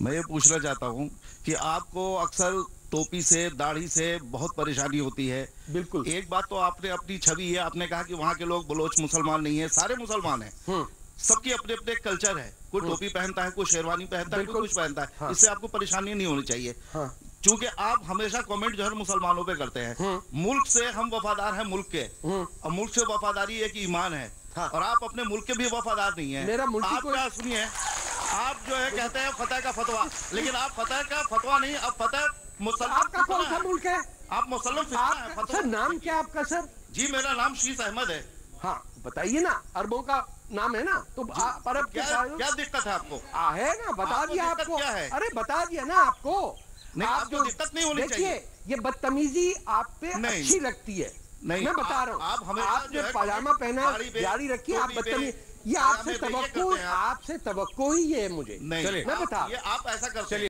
मैं ये पूछना चाहता हूँ कि आपको अक्सर टोपी से, दाढ़ी से बहुत परेशानी होती है। बिल्कुल। एक बात तो आपने अपनी छवि है, आपने कहा कि वहाँ के लोग बलोच मुसलमान नहीं है, सारे मुसलमान हैं। सबकी अपने अपने कल्चर है, कोई टोपी पहनता है, कोई शेरवानी पहनता है, कोई कुछ पहनता है। हाँ। इससे आपको परेशानी नहीं होनी चाहिए। हाँ। क्योंकि आप हमेशा कमेंट जो है मुसलमानों पे करते हैं। मुल्क से हम वफादार हैं, मुल्क के, और मुल्क से वफादारी एक ईमान है। हाँ। और आप अपने मुल्क के भी वफादार नहीं है। मेरा मुल्क आपका सुनिए, आप जो है कहते हैं फतह का फतवा, लेकिन आप फतह का फतवा नहीं, अब फतह मुसलमान। आपका कौन सा मुल्क है? आप मुसलमान आप सर, नाम क्या आपका सर? जी मेरा नाम शीस अहमद है। हाँ बताइए ना, अरबों का नाम है ना, तो अरब क्या दिक्कत है आपको? है ना, बता दिया आपको। क्या है? अरे बता दिया ना आपको। नहीं, आपको दिक्कत नहीं होनी चाहिए। देखिए, ये बदतमीजी आप पे अच्छी लगती है। नहीं, मैं बता रहा हूँ, आपने पजामा पहना, जारी रखी, आप बदतमीज, ये आपसे तवक्को ही है मुझे। नहीं, मैं बता, आप ऐसा करते हैं।